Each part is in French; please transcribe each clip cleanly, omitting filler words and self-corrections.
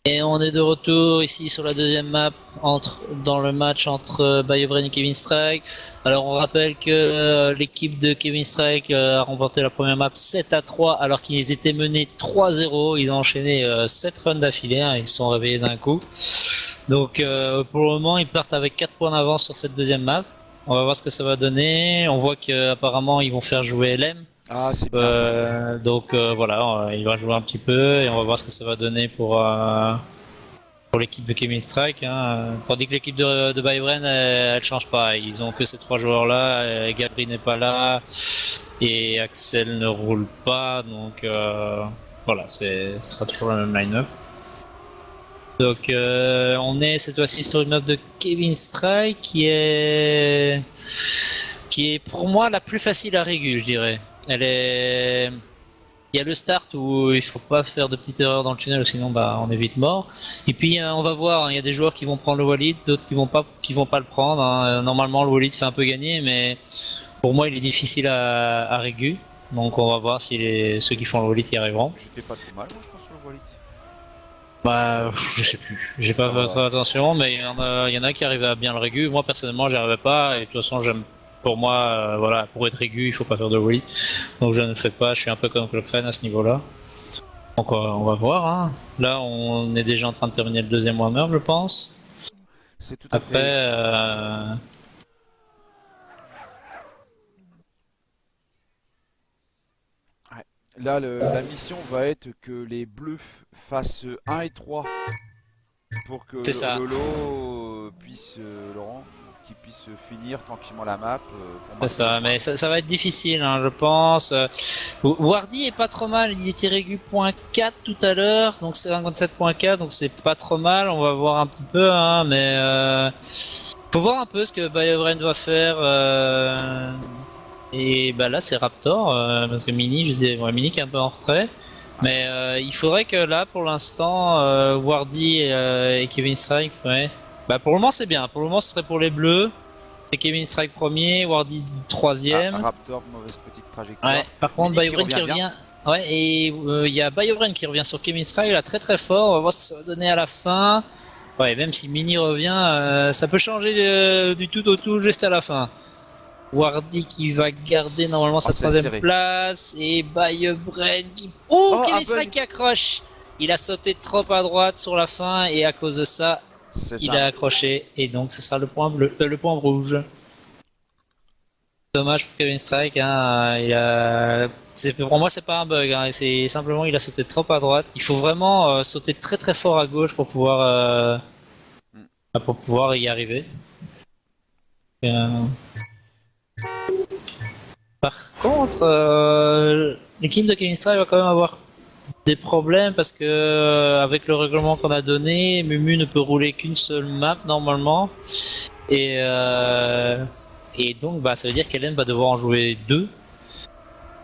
Et on est de retour ici sur la deuxième map dans le match entre BioBrain et Kevin Strike. Alors on rappelle que l'équipe de Kevin Strike a remporté la première map 7-3 alors qu'ils étaient menés 3-0. Ils ont enchaîné 7 runs d'affilée, hein, ils se sont réveillés d'un coup. Donc pour le moment ils partent avec 4 points d'avance sur cette deuxième map. On va voir ce que ça va donner. On voit qu'apparemment ils vont faire jouer LM. Ah, c'est bien ça. Donc voilà, il va jouer un petit peu et on va voir ce que ça va donner pour l'équipe de Kevin Strike. Hein. Tandis que l'équipe de Byron, elle change pas. Ils ont que ces trois joueurs-là. Gabri n'est pas là et Axel ne roule pas. Donc voilà, ce sera toujours le même line-up. Donc on est cette fois-ci sur une map de Kevin Strike qui est pour moi la plus facile à régler, je dirais. Elle est il y a le start où il faut pas faire de petites erreurs dans le tunnel, sinon bah on est vite mort. Et puis on va voir, hein, il y a des joueurs qui vont prendre le Walid, d'autres qui vont pas le prendre. Hein. Normalement le Walid fait un peu gagner, mais pour moi il est difficile à régu. Donc on va voir si ceux qui font le Walid y arriveront. J'étais pas trop mal, moi, je pense, sur le Wallet. Bah je sais plus, j'ai pas fait Oh, très attention, mais il y en a qui arrivaient à bien le régu. Moi personnellement j'y arrivais pas, et de toute façon pour moi voilà, pour être régu il faut pas faire de Walid. Donc je ne le fais pas, je suis un peu comme Cochrane à ce niveau-là. Donc on va voir. Hein. Là, on est déjà en train de terminer le deuxième Warhammer, je pense. c'est tout à Après, fait. Ouais. Là, la mission va être que les bleus fassent 1 et 3 pour que c'est ça. Lolo puisse, Laurent, qu'il puisse finir tranquillement la map pour C'est marquer des ça. points. Mais ça va être difficile, hein, je pense. Wardy est pas trop mal. Il était régu .4 tout à l'heure, donc c'est 57.4, donc c'est pas trop mal. On va voir un petit peu, hein, mais faut voir un peu ce que BioBrain va faire. Et bah là, c'est Raptor, parce que Mini, je disais, ouais, Mini qui est un peu en retrait. Mais il faudrait que là, pour l'instant, Wardy et Kevin Strike, ouais. Bah pour le moment, c'est bien. Pour le moment, ce serait pour les Bleus. C'est Kevin Strike premier, Wardy Ah, troisième. Raptor, mauvaise petite Ouais. trajectoire. Par contre, Mini qui BioBrain qui revient bien. revient. Ouais, et il y a BioBrain qui revient sur Kevin Strike, là, très très fort. On va voir ce que ça va donner à la fin. Ouais, même si Mini revient, ça peut changer du tout au tout juste à la fin. Wardy qui va garder normalement Oh, sa c'est troisième serré. place. Et Byebren qui... Oh, Oh, Kevin Strike Abel, qui accroche. Il a sauté trop à droite sur la fin et à cause de ça, c'est il un. a accroché. Et donc ce sera le point bleu, le point rouge. Dommage pour Kevin Strike. Hein, pour moi, c'est pas un bug. Hein, c'est simplement il a sauté trop à droite. Il faut vraiment sauter très très fort à gauche Hmm. pour pouvoir y arriver. Euh, Par contre, l'équipe de Kevin Strike va quand même avoir des problèmes parce que avec le règlement qu'on a donné, Mumu ne peut rouler qu'une seule map normalement et euh, et donc bah ça veut dire qu'Hélène va devoir en jouer deux.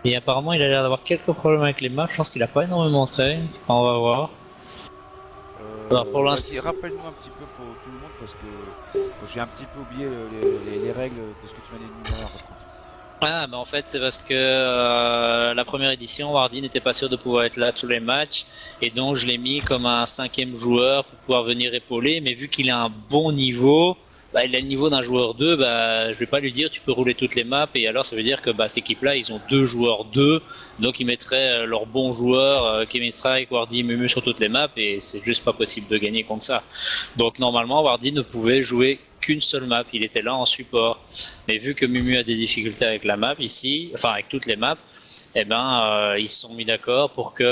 Et apparemment il a l'air d'avoir quelques problèmes avec les maps. Je pense qu'il a pas énormément montré. Enfin, on va voir. Alors pour l'instant. Vas-y, rappelle-nous un petit peu pour tout le monde parce que j'ai un petit peu oublié les règles de ce que tu venais de nous dire. Ah, bah en fait, c'est parce que la première édition, Wardy n'était pas sûr de pouvoir être là tous les matchs, et donc je l'ai mis comme un cinquième joueur pour pouvoir venir épauler, mais vu qu'il a un bon niveau, bah, il a le niveau d'un joueur 2, bah, je vais pas lui dire tu peux rouler toutes les maps, et alors ça veut dire que bah, cette équipe-là, ils ont deux joueurs 2, donc ils mettraient leurs bons joueurs, Kevin Strike, Wardy, Mumu sur toutes les maps, et c'est juste pas possible de gagner contre ça. Donc normalement, Wardy ne pouvait jouer qu'une seule map, il était là en support. Mais vu que Mumu a des difficultés avec la map ici, enfin avec toutes les maps, eh ben ils se sont mis d'accord pour que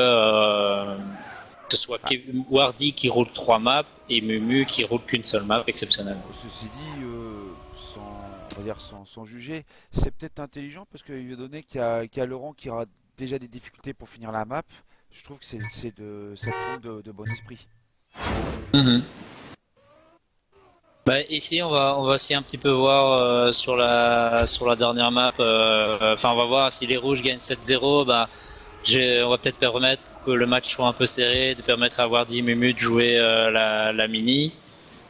ce soit Ah, Wardy qui roule trois maps et Mumu qui roule qu'une seule map exceptionnellement. ceci dit, on va dire sans juger, c'est peut-être intelligent parce qu'il donné qu'il y a Laurent qui aura déjà des difficultés pour finir la map. Je trouve que ça tombe de bon esprit. Mhm. Bah, ici, on va aussi un petit peu voir sur la dernière map. Enfin, on va voir si les rouges gagnent 7-0. Bah, on va peut-être permettre pour que le match soit un peu serré, de permettre à Wardy et Mumu de jouer la mini.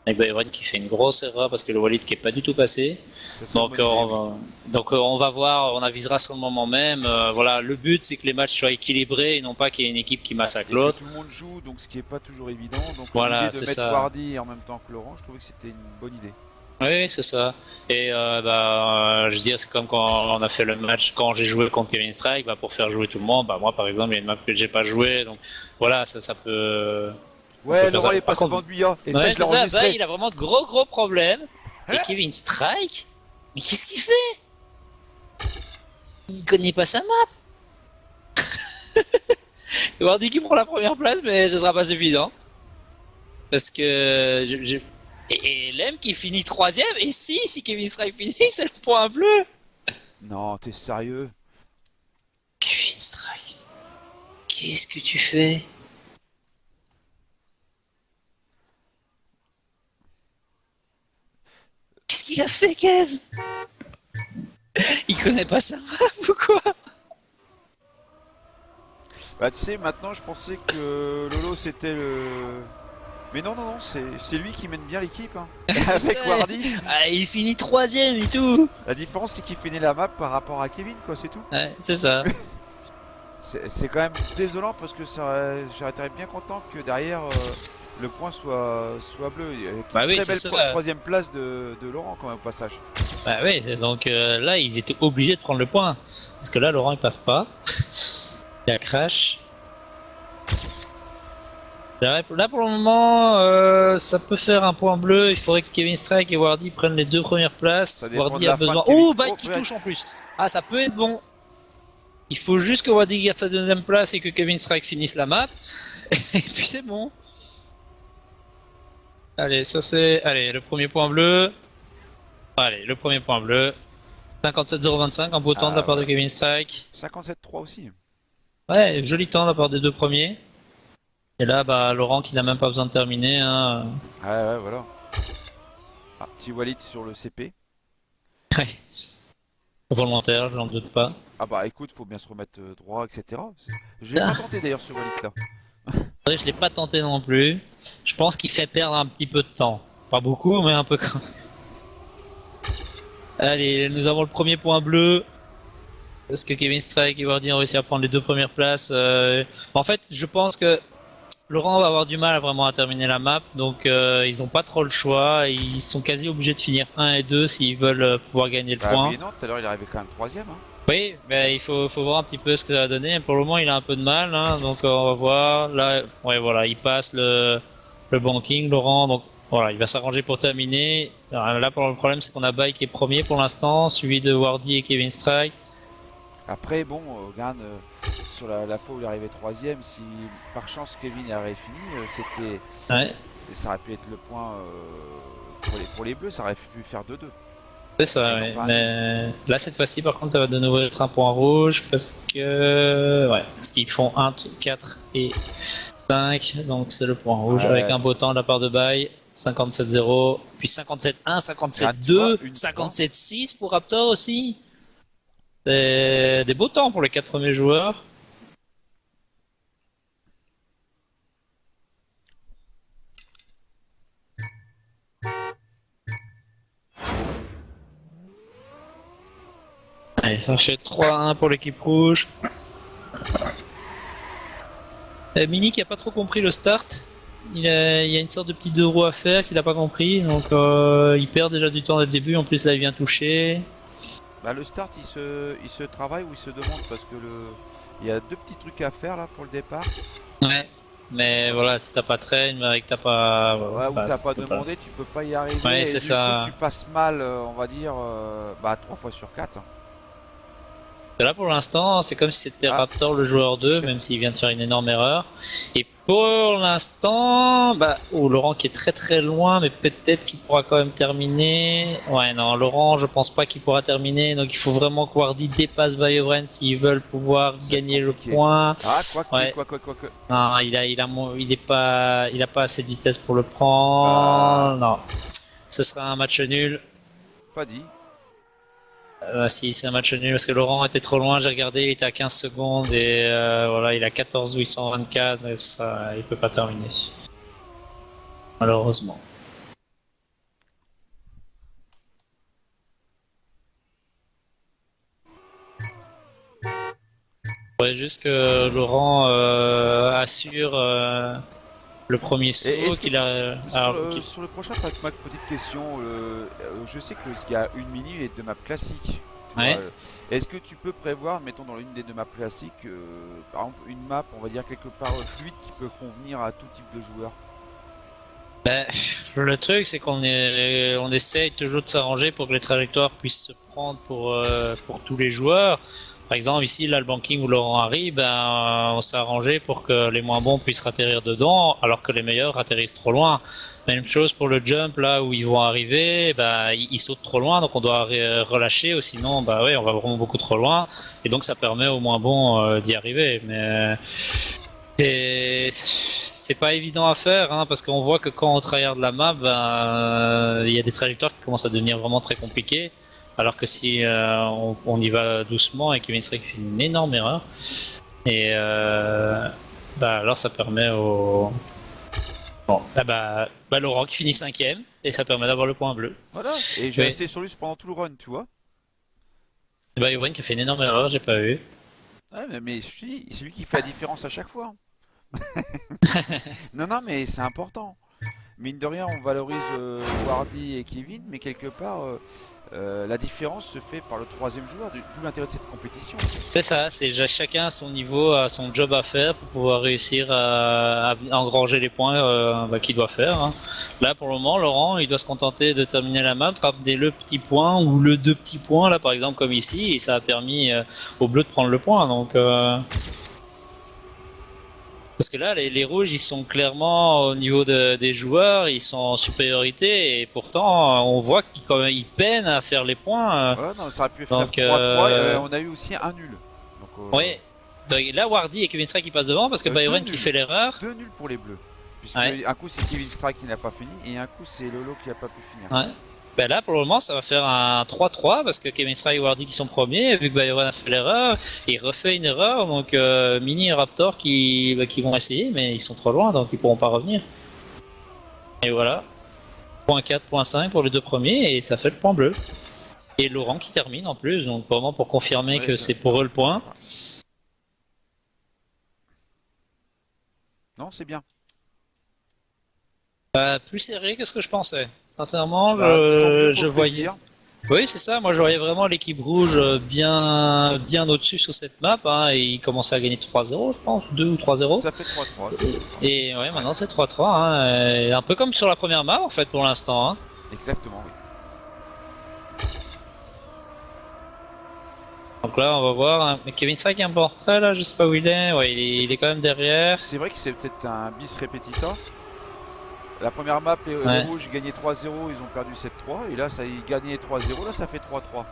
Avec Bayern qui fait une grosse erreur parce que le Walid qui est pas du tout passé. Ça serait une Donc, bonne idée, oui. on va voir, on avisera sur le moment même. Voilà, le but c'est que les matchs soient équilibrés et non pas qu'il y ait une équipe qui massacre Et que l'autre. tout le monde joue, donc ce qui est pas toujours évident. Donc l'idée Voilà, de c'est mettre ça. Wardy en même temps que Laurent, je trouvais que c'était une bonne idée. Oui, c'est ça. Et je veux dire, c'est comme quand on a fait le match, quand j'ai joué contre Kevin Strike, bah, pour faire jouer tout le monde. Bah, moi, par exemple, il y a une map que j'ai pas joué, donc voilà, on peut Ouais, faire Laurent ça. il est Par passé contre, devant Guya, et ça ouais, je l'ai c'est ça. Bah, enregistré. il a vraiment de gros problèmes. Et Hein. Kevin Strike, mais qu'est-ce qu'il fait? Il connaît pas sa map. On dit qu'il prend la première place, mais ce sera pas suffisant. Parce que et Lem qui finit troisième, et si Kevin Strike finit, c'est le point bleu. Non, t'es sérieux? Kevin Strike, qu'est-ce que tu fais? Qu'est-ce qu'il a fait, Kev? Il connaît pas sa map ou quoi? Bah tu sais, maintenant je pensais que Lolo c'était le... Mais non, non, non, c'est lui qui mène bien l'équipe, hein. C'est ça. Avec Wardy. Ah, il finit troisième et tout. La différence c'est qu'il finit la map par rapport à Kevin, quoi, c'est tout. Ouais, c'est ça. C'est quand même désolant parce que j'aurais été bien content que derrière le point soit bleu. Il y a une Bah oui, très c'est belle ça. troisième place de Laurent quand même au passage. Bah oui, donc là, ils étaient obligés de prendre le point. Parce que là, Laurent, il passe pas. Il a crash. Là, pour le moment, ça peut faire un point bleu. Il faudrait que Kevin Strike et Wardy prennent les deux premières places. Ça dépend Wardy de a la fin de besoin. Kevin. Oh, bah Oh, qui ouais. touche en plus. Ah, ça peut être bon. Il faut juste que Wardy garde sa deuxième place et que Kevin Strike finisse la map. Et puis c'est bon. Allez, ça c'est. Allez, le premier point bleu. Allez, le premier point bleu. 57-025 en beau temps de la Ah, part de voilà. Kevin Strike. 57-3 aussi. Ouais, joli temps de la part des deux premiers. Et là, bah, Laurent qui n'a même pas besoin de terminer. Hein. Ouais, ouais, voilà. Ah, petit Walid sur le CP. Ouais. Volontaire, je n'en doute pas. Ah bah écoute, faut bien se remettre droit, etc. Je l'ai pas tenté d'ailleurs ce Walid là. Vrai, je l'ai pas tenté non plus. Je pense qu'il fait perdre un petit peu de temps. Pas beaucoup, mais un peu quand même. Allez, nous avons le premier point bleu. Est-ce que Kevin Strike et Wardy ont réussi à prendre les deux premières places? En fait, je pense que Laurent va avoir du mal à vraiment à terminer la map, donc ils ont pas trop le choix. Ils sont quasi obligés de finir 1 et 2 s'ils veulent pouvoir gagner le Bah point. oui, non, tout à l'heure il arrivait quand même troisième. Hein. Oui, mais faut voir un petit peu ce que ça va donner. Pour le moment, il a un peu de mal, hein, donc on va voir. Là, ouais, voilà, il passe le banking, Laurent. Donc voilà, il va s'arranger pour terminer. Alors, là, pour le problème, c'est qu'on a Bay qui est premier pour l'instant, suivi de Wardy et Kevin Strike. Après, bon, regarde, sur la fois où il est arrivé troisième, si par chance Kevin avait fini, Ouais, ça aurait pu être le point pour les bleus, ça aurait pu faire 2-2. c'est ça. Mais non, Ouais. pas un. Mais là, cette fois-ci, par contre, ça va de nouveau être un point rouge parce qu'ils font 1, 4 et 5, donc c'est le point rouge Ouais. avec un beau temps de la part de Bay. 57-0, puis 57-1, Ah, tu vois, 57-2, 57-6 pour Raptor aussi. C'est des beaux temps pour les 4 premiers joueurs. Allez, ça fait 3-1 pour l'équipe rouge. Mini qui a pas trop compris le start. Il y a une sorte de petit 2 roues à faire qu'il a pas compris, donc il perd déjà du temps dès le début. En plus là il vient toucher. Bah, le start il se travaille ou il se demande parce que il y a deux petits trucs à faire là pour le départ. Ouais. Mais voilà, si t'as pas train, mais que t'as pas, Ouais, où bah, t'as pas tu peux demandé, tu peux pas y arriver. Ouais, Et c'est du ça. coup, tu passes mal, on va dire, bah 3 fois sur 4. Là pour l'instant, c'est comme si c'était Ah, Raptor le joueur 2, chef. même s'il vient de faire une énorme erreur. Et pour l'instant, bah, Laurent qui est très très loin, mais peut-être qu'il pourra quand même terminer. Ouais, non, Laurent, je pense pas qu'il pourra terminer, donc il faut vraiment que Wardy dépasse Bayovren s'ils veulent pouvoir Ça va être gagner le compliqué. point. Ah, Ouais. quoi. Non, il a pas assez de vitesse pour le prendre. Non, ce sera un match nul. Pas dit. Si, c'est un match nul parce que Laurent était trop loin, j'ai regardé, il était à 15 secondes et voilà, il a 14 824, et ça, il peut pas terminer. Malheureusement. Faudrait juste que Laurent assure le premier saut est-ce que qu'il a. sur le prochain Pac Mac, petite question, je sais qu'il y a une mini et deux maps classiques. Tu vois, Ouais. est-ce que tu peux prévoir, mettons dans l'une des deux maps classiques, par exemple une map, on va dire quelque part fluide qui peut convenir à tout type de joueur? Ben, le truc, c'est on essaye toujours de s'arranger pour que les trajectoires puissent se prendre pour tous les joueurs. Par exemple, ici, là, le banking où Laurent arrive, on s'est arrangé pour que les moins bons puissent atterrir dedans, alors que les meilleurs atterrissent trop loin. Même chose pour le jump, là où ils vont arriver, ils sautent trop loin, donc on doit relâcher, ou sinon, ouais, on va vraiment beaucoup trop loin, et donc ça permet aux moins bons d'y arriver. Mais c'est pas évident à faire, hein, parce qu'on voit que quand on tryhard la map, il y a des trajectoires qui commencent à devenir vraiment très compliquées. Alors que si on y va doucement et Kevin Streak fait une énorme erreur, et alors ça permet au bon, Laurent qui finit 5ème et ça permet d'avoir le point bleu. Voilà, et j'ai Oui. resté sur lui pendant tout le run, tu vois. Yowen qui a fait une énorme erreur, j'ai pas vu. Ouais, mais je te dis, c'est lui qui fait la différence à chaque fois. Non, non, mais c'est important. Mine de rien, on valorise Wardy et Kevin, mais quelque part, la différence se fait par le troisième joueur, d'où l'intérêt de cette compétition. C'est ça, c'est chacun à son niveau, à son job à faire pour pouvoir réussir à engranger les points qu'il doit faire, hein. Là, pour le moment, Laurent, il doit se contenter de terminer la map, de ramener le petit point ou le deux petits points, là, par exemple, comme ici, et ça a permis aux bleus de prendre le point. Donc, parce que là, les rouges, ils sont clairement au niveau des joueurs, ils sont en supériorité, et pourtant, on voit qu'ils quand même, ils peinent à faire les points. Voilà, non, ça aurait pu faire Donc, 3-3, on a eu aussi un nul. Donc, oui. Donc, là, Wardy et Kevin Strike qui passent devant parce que Byron deux qui nuls. fait l'erreur. Deux nuls pour les bleus. Puisque Ouais. un coup c'est Kevin Strike qui n'a pas fini et un coup c'est Lolo qui n'a pas pu finir. Ouais. Ben là, pour le moment, ça va faire un 3-3 parce que Kevin Strike et Wardy qui sont premiers, vu que Byron a fait l'erreur, il refait une erreur, donc Mini et Raptor qui vont essayer, mais ils sont trop loin, donc ils pourront pas revenir. Et voilà. Point 4, point 5 pour les deux premiers, et ça fait le point bleu. Et Laurent qui termine en plus, donc vraiment pour confirmer Ouais, que c'est pour eux le point. Non, c'est bien. Plus serré que ce que je pensais. Sincèrement, Bah, tant mieux pour je le voyais. plaisir. Oui, c'est ça. Moi, je voyais vraiment l'équipe rouge bien au-dessus sur cette map, hein, et ils commençaient à gagner 3-0, je pense, 2 ou 3-0. Ça fait 3-3. Et ouais, maintenant c'est 3-3, hein, et un peu comme sur la première map en fait pour l'instant, hein. Exactement, oui. Donc là, on va voir, hein. Mais Kevin Strike est un peu en retrait là, je sais pas où il est. Ouais, il est quand même derrière. C'est vrai que c'est peut-être un bis repetita. La première map, les Ouais. rouges gagnaient 3-0, ils ont perdu 7-3. Et là, ça, ils gagnaient 3-0, là ça fait 3-3.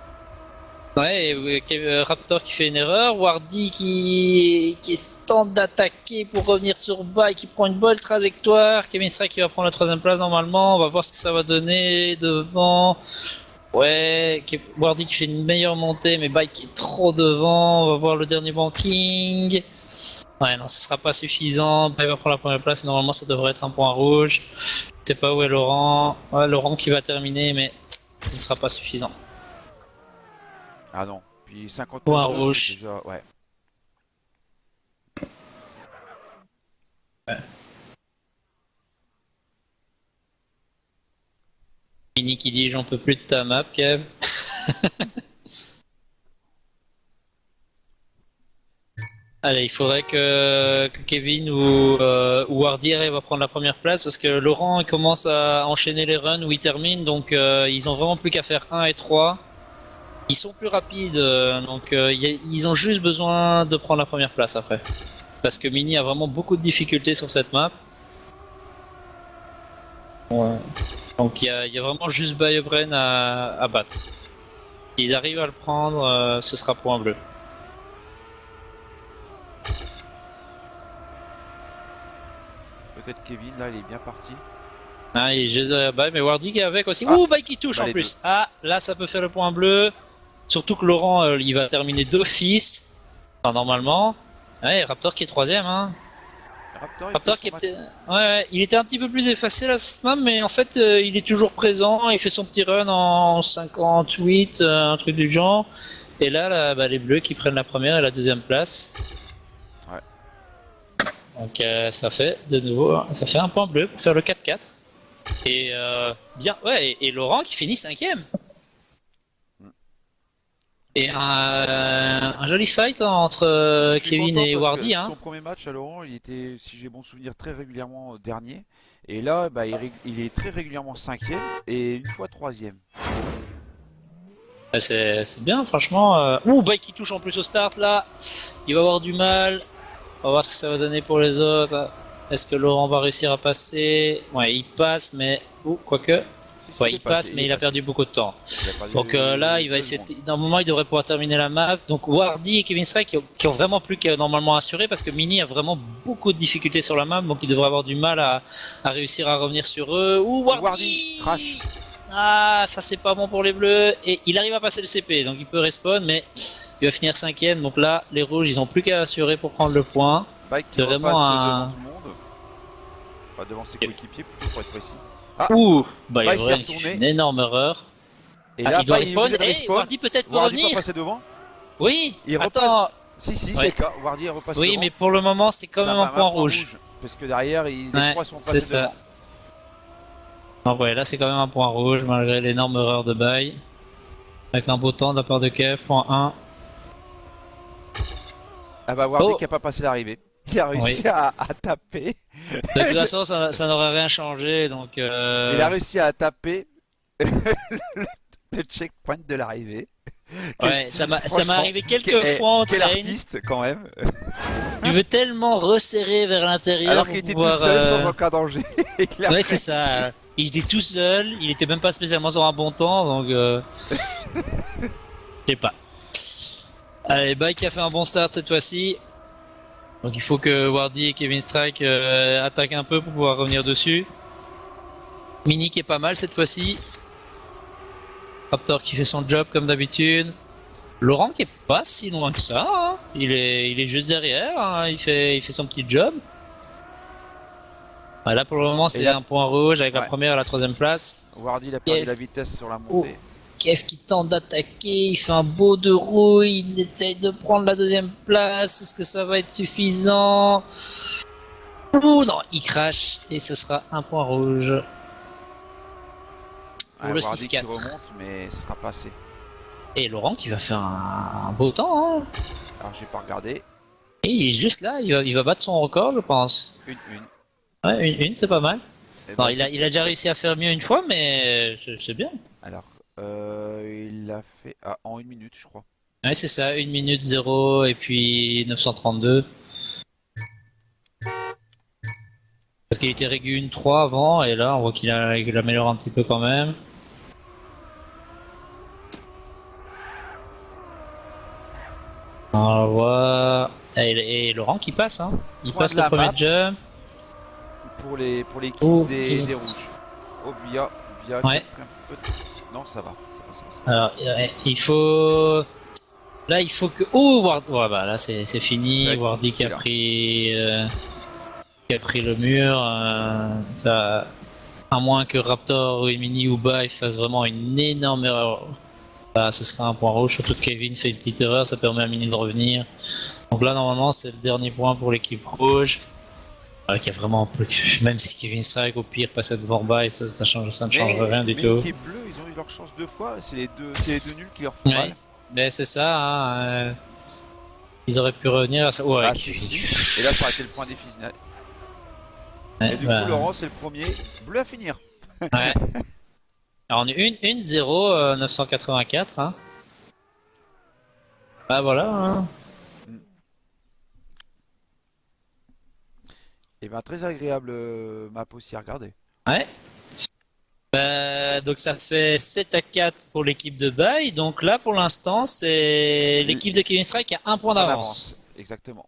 Ouais, et Raptor qui fait une erreur, Wardy qui tente d'attaquer pour revenir sur bas et qui prend une bonne trajectoire. Kevin Strike qui va prendre la troisième place normalement, on va voir ce que ça va donner devant. Ouais, Wardy qui fait une meilleure montée, mais Bike qui est trop devant. On va voir le dernier banking. Ouais, non, ce sera pas suffisant. Bike va prendre la première place et normalement ça devrait être un point rouge. Je sais pas où est Laurent. Ouais, Laurent qui va terminer, mais ce ne sera pas suffisant. Ah non. Puis 52, Point c'est rouge. déjà. Ouais. Mini qui dit j'en peux plus de ta map, Kev. Allez, il faudrait que Kevin ou Hardy arrivent à prendre la première place parce que Laurent il commence à enchaîner les runs où il termine, donc ils ont vraiment plus qu'à faire 1 et 3. Ils sont plus rapides, donc ils ont juste besoin de prendre la première place après. Parce que Mini a vraiment beaucoup de difficultés sur cette map. Ouais. Donc il y a vraiment juste Biobrain à battre. S'ils arrivent à le prendre, ce sera point bleu. Peut-être Kevin, là, il est bien parti. Ah, il est juste derrière Bay, mais Wardy qui est avec aussi. Ah, Ouh, Bay qui touche bah, en les plus. Ah, là ça peut faire le point bleu. Surtout que Laurent, il va terminer d'office. Enfin, normalement. Ouais, Raptor qui est troisième, hein. Raptor, il Raptor fait qui son était... match. Ouais, il était un petit peu plus effacé là, cette map, mais en fait, il est toujours présent. Il fait son petit run en 58, un truc du genre. Et là, les bleus qui prennent la première et la deuxième place. Donc ça fait de nouveau, ça fait un point bleu pour faire le 4-4. Et bien, ouais, et Laurent qui finit 5ème. Et un joli fight entre Je suis Kevin content et parce que Wardy, hein. son premier match à Laurent, il était, si j'ai bon souvenir, très régulièrement dernier. Et là, bah, il est très régulièrement cinquième et une fois troisième. Ouais, c'est bien, franchement. Ouh, Bike qui touche en plus au start là. Il va avoir du mal. On va voir ce que ça va donner pour les autres. Est-ce que Laurent va réussir à passer? Ouais, il passe, mais. Ouh, quoique. Si, Ouais, il est il passe, passé, il mais est il a passé. perdu beaucoup de temps. Il a perdu Donc là, il va 2 essayer. secondes. Normalement, il devrait pouvoir terminer la map. Donc Wardy et Kevin Strike qui ont vraiment plus qu'à normalement assurer parce que Mini a vraiment beaucoup de difficultés sur la map, donc il devrait avoir du mal à réussir à revenir sur eux. Ouh, Wardy, crash. Wardy! Ah, ça c'est pas bon pour les bleus. Et il arrive à passer le CP, donc il peut respawn, mais il va finir 5ème. Donc là, les rouges, ils ont plus qu'à assurer pour prendre le point. Bike qui C'est repasse vraiment devant un. tout le monde. Enfin, devant ses coéquipiers, plutôt pour être précis. Ah, Ouh, bah Bike s'est il fait retourné. une énorme erreur. Et Ah, là, il doit Bike il est respawn. obligé de Et respawn. Wardy peut-être peut Wardy pas revenir. passé devant. Oui, Il repasse. attends. Si, si, Ouais. c'est le cas. Wardy est repassé Oui, devant. mais pour le moment, c'est quand C'est même un point rouge. Parce que derrière, les Ouais, trois sont c'est passés ça. devant. Ah ouais, là c'est quand même un point rouge malgré l'énorme erreur de bail. Avec un beau temps de la part de Kev, point 1. Ah bah Wardy Oh. qui a pas passé l'arrivée. Il a réussi Oui. à taper. De toute façon, ça n'aurait rien changé, donc Il a réussi à taper le checkpoint de l'arrivée. ouais, ça m'est Franchement, arrivé quelques quel, fois en quel train. artiste quand même. Tu veux tellement resserrer vers l'intérieur Alors pour qu'il était pouvoir. tout seul sans aucun danger. Il a Ouais, fait- c'est ça. Il était tout seul, il était même pas spécialement sur un bon temps, donc je sais pas. Allez, Bike a fait un bon start cette fois-ci. Donc il faut que Wardy et Kevin Strike attaquent un peu pour pouvoir revenir dessus. Mini qui est pas mal cette fois-ci. Raptor qui fait son job comme d'habitude. Laurent qui est pas si loin que ça. Hein. Il est juste derrière. Hein. Il fait son petit job. Là pour le moment c'est là- un point rouge avec la Ouais. première et la troisième place. Wardy il a perdu Kev. la vitesse sur la montée. Kev qui tente d'attaquer, il fait un beau de roue, il essaye de prendre la deuxième place. Est-ce que ça va être suffisant? Ouh non, il crache et ce sera un point rouge. Pour le Wardy qui 6-4. remonte mais ce sera pas assez. Et Laurent qui va faire un beau temps. Hein. Alors j'ai pas regardé. Et il est juste là, il va battre son record, je pense. Une. Ouais, une c'est pas mal. Eh Non, ben, il a déjà réussi à faire mieux une fois, mais c'est bien. Alors, il l'a fait en 1 minute, je crois. Ouais, c'est ça, 1 minute 0 et puis 932. Parce qu'il était régu 1-3 avant, et là on voit qu'il améliore un petit peu quand même. On voit. Et Laurent qui passe, hein. Il Point passe de le la premier map. jump. Pour l'équipe Oh, des Kevin. rouges. Oh, Bia Ouais. qui a pris un peu de- Non, ça va. Alors, il faut. Là, il faut que. Oh, ouais, bah là, c'est fini. Ça va être Wardy qui a pris le mur. Ça. À moins que Raptor ou Emini ou Bay fassent vraiment une énorme erreur. Là, ce sera un point rouge. Surtout que Kevin fait une petite erreur, ça permet à Mini de revenir. Donc là, normalement, c'est le dernier point pour l'équipe rouge. Qui a vraiment plus que. Même si Kevin Strike au pire passait devant Bay, ça ne change rien du mais tout. l'équipe bleue, ils ont eu leur chance 2 fois. C'est les deux nuls qui leur font Ouais. mal. Mais c'est ça, hein, ils auraient pu revenir à ça. Ouais, Ah, si. Et là, ça aurait été le point définitif. Ouais, Et du bah, coup, Laurent, c'est le premier bleu à finir. ouais. Alors on est 1-0 984. Hein. Ah voilà. Hein. Et bien, très agréable map aussi à regarder. Ouais. Donc ça fait 7-4 pour l'équipe de Bay. Donc là pour l'instant c'est l'équipe de Kevin Strike qui a un point d'avance. Exactement.